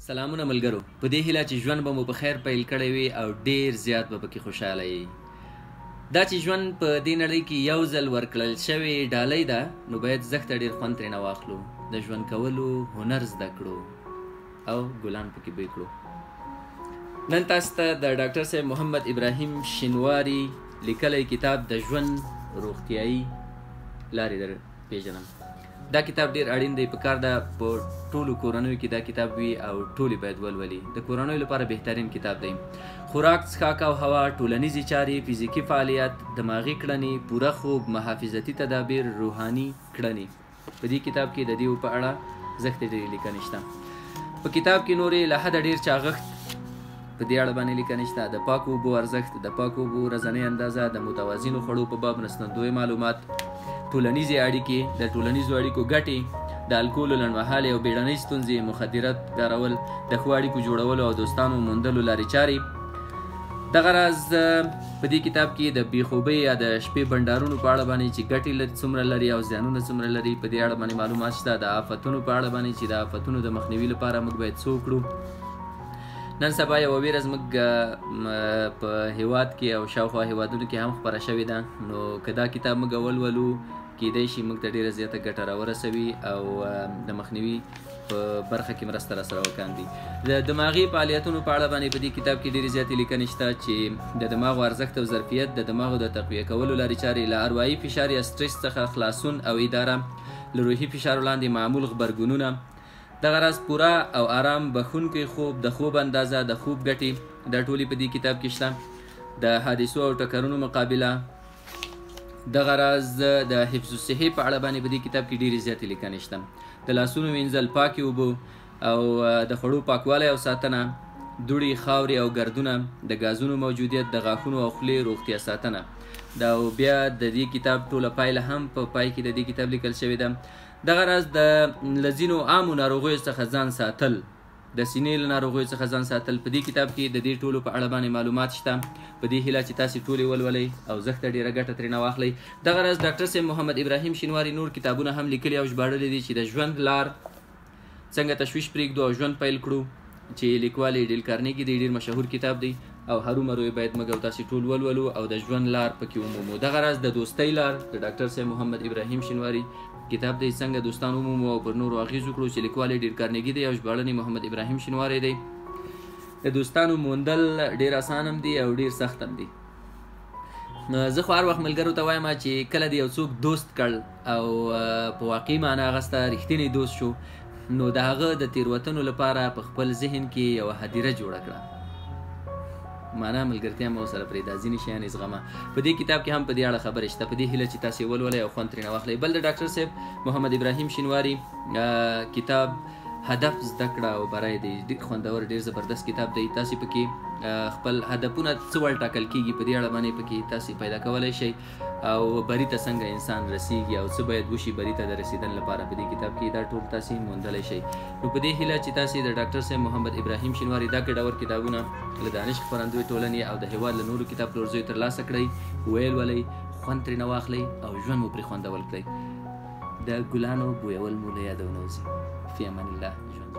سلامونه ملګرو، په دې هیله چې ژوند به مو په خیر پیل کړی وي او ډیر زیات به پکې خوشحاله یې. دا چې ژوند په دې نړۍ کې یو ځل ورکړل شوې ډالۍ ده، نو باید زښته ډیر خوند ترېنه واخلو، د ژوند کولو هنر زده کړو او ګلان پکې بوی کړو. نن تاسو ته د ډاکټر صاحب محمد ابراهیم شینواري لیکلی کتاب د ژوند روغتیایي لارې در پیژنم. دا کتاب ډیر اړین دی، پکار ده په ټولو کورنیو کې دا کتاب وي او ټولې باید ولولي. د کورنیو لپاره بهترین کتاب دی. خوراک، څښاک او هوا، ټولنیزې چارې، فزیکي فعالیت، دماغي کړنې، پوره خوب، محافظتي تدابیر، روحاني کړنې. په دې کتاب کې د دې په اړه زښتې ډېرې لیکنې شته. په کتاب کې نورې له حده ډېر چاغښت په دې اړه باندې لیکنې شته. د پاکو اوبو ارزښت، د پاکو اوبو ورځنۍ اندازه، د متوازنو خوړو په باب مرستندوی معلومات، ټولنیزې اړیکې، د ټولنیزو اړیکو ګټې، د الکولو لنډمهالې او بیړنۍ ستونزې، مخدرات کارول، د ښو اړیکو جوړولو او دوستانو موندلو لارې چارې. دغه راز په دې کتاب کې د بېخوبۍ یا د شپې بنډارونو په اړه باندې چې ګټې څومره لري او زیانونه څومره لري، په دې اړه باندې معلومات شته. د آفتونو په اړه باندې چې د آفتونو د مخنیوي لپاره موږ باید څه وکړو. نن سبا یوه ویره زموږ په هیواد کې او شاوخوا هیوادونو کې هم خپره شوې ده، نو که دا کتاب موږ ولولو کیدای شي موږ ته ډېره زیاته ګټه راورسوي او د مخنیوي په برخه کې مرسته راسره وکاندي. د دماغي فعالیتونو په اړه باندې په دې کتاب کې ډېرې زیاتې لیکنې شته چې د دماغو ارزښت او ظرفیت، د دماغو د تقویه کولو لارې چارې، له اروايي فشار یا سټرس څخه خلاصون او اداره، له روحي فشار وړاندې معمول غبرګونونه. دغه راز پوره او آرام بخونکی خوب، د خوب اندازه، د خوب ګټې، دا ټولې په دې کتاب کې شته. د حادثو او ټکرونو مقابله. دغه راز د حفظ الصحې په اړه باندې په دې کتاب کې ډېرې زیاتې لیکنې شته. د لاسونو وینځل، پاکې اوبه او د خوړو پاکوالی او ساتنه، دوړې، خاورې او ګردونه، د ګازونو موجودیت، د غاښونو او خولې روغتیا ساتنه. دا بیا د دې کتاب ټوله پایله هم په پای کې د دې کتاب لیکل شوې ده. دغه راز د له ځینو عامو ناروغیو څخه ځان ساتل، د سینې له ناروغیو څخه ځان ساتل، په دې کتاب کې د دې ټولو په اړه باندې معلومات شته. په دې هیله چې تاسې ټولې ولولئ او زښته ډېره ګټه ترېنه واخلئ. دغه راز ډاکټر صاحب محمد ابراهیم شینواري نور کتابونه هم لیکلي او ژباړلي دي چې د ژوند لار څنګه تشویش پرېږدو او ژوند پیل کړو، چې لیکوال یې ډیل کارنیګي دی. ډېر مشهور کتاب دی او هرومرو یې باید موږ او تاسې ټول ولولو او د ژوند لار پکې ومومو. دغه راز د دوستۍ لار د ډاکټر صاحب محمد ابراهیم شینواري کتاب دی، څنګه دوستان ومومو او پر نورو اغېز وکړو، چې لیکوال یې ډیل کارنیګي دی او ژباړن یې محمد ابراهیم شینواری دی. د دوستانو موندل ډېر اسان هم دي او ډېر سخت هم دي. زه خو هر وخت ملګرو ته وایم چې کله دې یو څوک دوست کړ او په واقعي معنا هغه ستا رښتینی دوست شو، نو د هغه د تېروتنو لپاره په خپل ذهن کې یوه هدیره جوړه کړه، معنا ملګرتیا مو سره پرېږده، ځینې شیان یې زغمه. په دې کتاب کې هم په دې اړه خبرې شته. په دې هیله چې تاسې ولولئ او خوند ترېنه واخلئ. بل د ډاکټر صاحب محمد ابراهیم شینواري کتاب هدف زده کړه او بری دی، ډېر خوندور، ډېر زبردست کتاب دی. تاسې پکې خپل هدفونه څه ډول ټاکل کېږي، په دې اړه باندې پکې تاسې پیدا کولی شئ او بري ته څنګه انسان رسیږي او څه باید وشي بري ته د رسیدن لپاره، په دې کتاب کې دا ټول تاسې موندلی شئ. نو په دې هیله چې تاسې د ډاکټر صاحب محمد ابراهیم شینواري دا ګټور کتابونه له دانش خپرندوی ټولنې او د هېواد له نورو کتاب پلورځیو ترلاسه کړئ، ویې لولئ، خوند ترېنه واخلئ او ژوند مو پرې خوندول کړئ. د ګلانو بویول مو له یاده ونه وځي. فی امان الله. ژوند